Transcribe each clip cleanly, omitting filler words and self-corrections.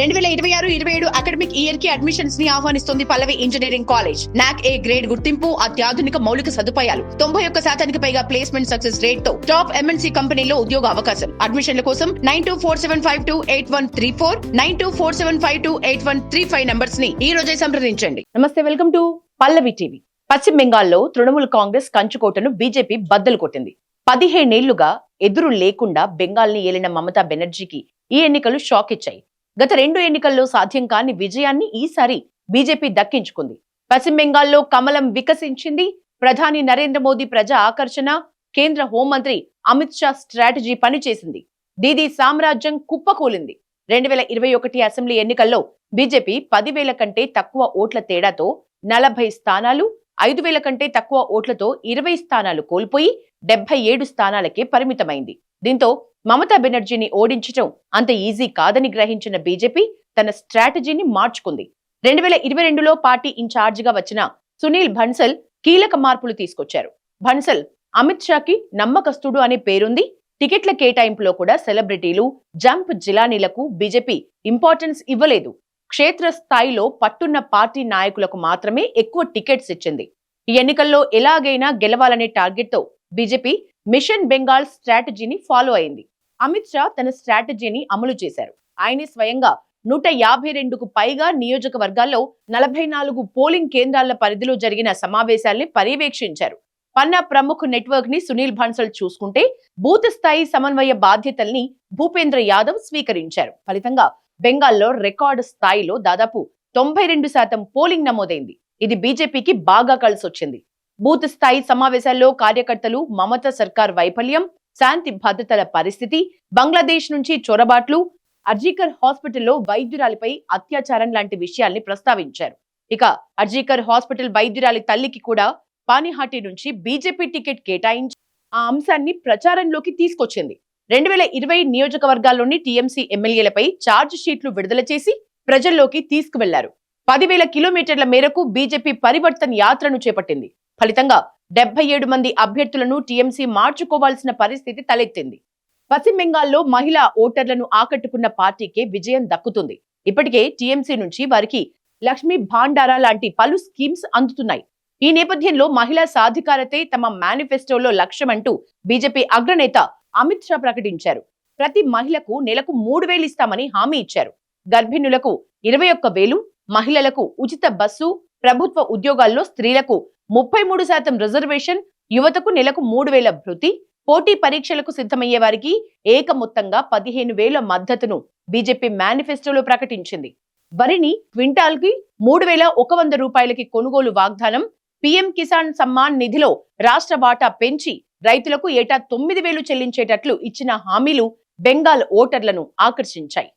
2026-27 academic year కి admissions ని ఆహ్వానిస్తుంది పల్లవి engineering college. నాక్ ఏ గ్రేడ్ గుర్తింపు, అత్యాధునిక మౌలిక సదుపాయాలు, 91% పైగా ప్లేస్మెంట్ సక్సెస్ రేట్ తో టాప్ ఎంఎన్సీ కంపెనీలో ఉద్యోగ అవకాశం. అడ్మిషన్ల కోసం 9247528134 9247528135 నంబర్స్ ని ఈ రోజే సంప్రదించండి. నమస్తే, వెల్కమ్ టు పల్లవి టీవీ. పశ్చిమ బెంగాల్లో తృణమూల్ కాంగ్రెస్ కంచుకోటను బీజేపీ బద్దలు కొట్టింది. 15 ఏళ్లుగా ఎదురు లేకుండా బెంగాల్ ని ఏలిన మమతా బెనర్జీకి ఈ ఎన్నికలు షాక్ ఇచ్చాయి. గత 2 ఎన్నికల్లో సాధ్యం కాని విజయాన్ని ఈసారి బీజేపీ దక్కించుకుంది. పశ్చిమ బెంగాల్లో కమలం వికసించింది. ప్రధాని నరేంద్ర మోదీ ప్రజా ఆకర్షణ, కేంద్ర హోంమంత్రి అమిత్ షా స్ట్రాటజీ పనిచేసింది. దీదీ సామ్రాజ్యం కుప్పకూలింది. 2021 అసెంబ్లీ ఎన్నికల్లో బీజేపీ 10,000 కంటే తక్కువ ఓట్ల తేడాతో 40 స్థానాలు, 5,000 కంటే తక్కువ ఓట్లతో 20 స్థానాలు కోల్పోయి 77 స్థానాలకే పరిమితమైంది. దీంతో మమతా బెనర్జీని ఓడించడం అంత ఈజీ కాదని గ్రహించిన బీజేపీ తన స్ట్రాటజీని మార్చుకుంది. 2022లో పార్టీ ఇన్ఛార్జిగా వచ్చిన సునీల్ బన్సల్ కీలక మార్పులు తీసుకొచ్చారు. బన్సల్ అమిత్ షాకి నమ్మకస్తుడు అనే పేరుంది. టికెట్ల కేటాయింపులో కూడా సెలబ్రిటీలు, జంప్ జిలానీలకు బీజేపీ ఇంపార్టెన్స్ ఇవ్వలేదు. క్షేత్ర స్థాయిలో పట్టున్న పార్టీ నాయకులకు మాత్రమే ఎక్కువ టికెట్స్ ఇచ్చింది. ఈ ఎన్నికల్లో ఎలాగైనా గెలవాలనే టార్గెట్ తో బీజేపీ మిషన్ బెంగాల్ స్ట్రాటజీని ఫాలో అయింది. అమిత్ షా తన స్ట్రాటజీని అమలు చేశారు. ఆయనే స్వయంగా 152కు పైగా నియోజకవర్గాల్లో 44 పోలింగ్ కేంద్రాల పరిధిలో జరిగిన సమావేశాల్ని పర్యవేక్షించారు. పన్నా ప్రముఖ నెట్వర్క్ ని సునీల్ బన్సల్ చూసుకుంటే బూత్ స్థాయి సమన్వయ బాధ్యతల్ని భూపేంద్ర యాదవ్ స్వీకరించారు. ఫలితంగా బెంగాల్లో రికార్డు స్థాయిలో దాదాపు 92% పోలింగ్ నమోదైంది. ఇది బీజేపీకి బాగా కలిసొచ్చింది. బూత్ స్థాయి సమావేశాల్లో కార్యకర్తలు మమతా సర్కార్ వైఫల్యం, శాంతి భద్రతల పరిస్థితి, బంగ్లాదేశ్ నుంచి చొరబాట్లు, అర్జీకర్ హాస్పిటల్లో వైద్యురాలిపై అత్యాచారం లాంటి విషయాల్ని ప్రస్తావించారు. ఇక అర్జీకర్ హాస్పిటల్ వైద్యురాలి తల్లికి కూడా పానిహాటి నుంచి బీజేపీ టికెట్ కేటాయించి ఆ అంశాన్ని ప్రచారంలోకి తీసుకొచ్చింది. 2020 నియోజకవర్గాల్లోని టీఎంసీ ఎమ్మెల్యేలపై ఛార్జ్ షీట్లు విడుదల చేసి ప్రజల్లోకి తీసుకువెళ్లారు. 10,000 కిలోమీటర్ల మేరకు బీజేపీ పరివర్తన్ యాత్రను చేపట్టింది. ఫలితంగా 77 మంది అభ్యర్థులను టీఎంసీ మార్చుకోవాల్సిన పరిస్థితి తలెత్తింది. పశ్చిమ బెంగాల్లో మహిళా ఓటర్లను ఆకట్టుకున్న పార్టీకే విజయం దక్కుతుంది. ఇప్పటికే టీఎంసీ నుంచి వారికి లక్ష్మీ భాండారా లాంటి పలు స్కీమ్స్ అందుతున్నాయి. ఈ నేపథ్యంలో మహిళా సాధికారతే తమ మేనిఫెస్టోలో లక్ష్యమంటూ బీజేపీ అగ్రనేత అమిత్ షా ప్రకటించారు. ప్రతి మహిళకు నెలకు 3,000 ఇస్తామని హామీ ఇచ్చారు. గర్భిణులకు 21,000, మహిళలకు ఉచిత బస్సు, ప్రభుత్వ ఉద్యోగాల్లో స్త్రీలకు 33% రిజర్వేషన్, యువతకు నెలకు 3,000 భృతి, పోటీ పరీక్షలకు సిద్ధమయ్యే వారికి ఏకమొత్తంగా 15,000 మద్దతును బీజేపీ మేనిఫెస్టోలో ప్రకటించింది. వరిని క్వింటాల్ కి 3,100 రూపాయలకి కొనుగోలు వాగ్దానం, పీఎం కిసాన్ సమ్మాన్ నిధిలో రాష్ట్ర వాటా పెంచి రైతులకు ఏటా 9,000 చెల్లించేటట్లు ఇచ్చిన హామీలు బెంగాల్ ఓటర్లను ఆకర్షించాయి.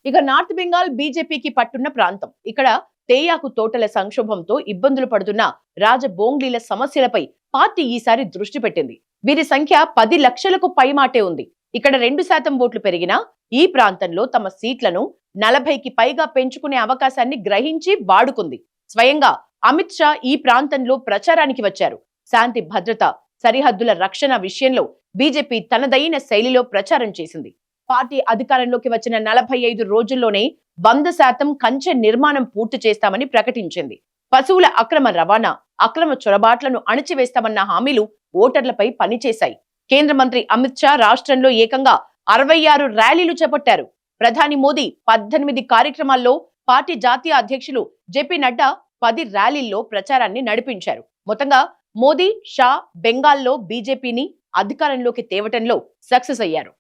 ఇక నార్త్ బెంగాల్ బీజేపీకి పట్టున్న ప్రాంతం. ఇక్కడ తేయాకు తోటల సంక్షోభంతో ఇబ్బందులు పడుతున్న రాజబోంగ్లీల సమస్యలపై పార్టీ ఈసారి దృష్టి పెట్టింది. వీరి సంఖ్య 10 లక్షలకు పైమాటే ఉంది. ఇక్కడ 2% ఓట్లు పెరిగినా ఈ ప్రాంతంలో తమ సీట్లను 40కి పైగా పెంచుకునే అవకాశాన్ని గ్రహించి వాడుకుంది. స్వయంగా అమిత్ షా ఈ ప్రాంతంలో ప్రచారానికి వచ్చారు. శాంతి భద్రత, సరిహద్దుల రక్షణ విషయంలో బీజేపీ తనదైన శైలిలో ప్రచారం చేసింది. పార్టీ అధికారంలోకి వచ్చిన 45 రోజుల్లోనే 100% కంచె నిర్మాణం పూర్తి చేస్తామని ప్రకటించింది. పశువుల అక్రమ రవాణా, అక్రమ చొరబాట్లను అణచివేస్తామన్న హామీలు ఓటర్లపై పనిచేశాయి. కేంద్ర మంత్రి అమిత్ షా రాష్ట్రంలో ఏకంగా 66 ర్యాలీలు చేపట్టారు. ప్రధాని మోదీ 18 కార్యక్రమాల్లో, పార్టీ జాతీయ అధ్యక్షులు జేపీ నడ్డా 10 ర్యాలీల్లో ప్రచారాన్ని నడిపించారు. మొత్తంగా మోదీ, షా బెంగాల్లో బీజేపీని అధికారంలోకి తేవటంలో సక్సెస్ అయ్యారు.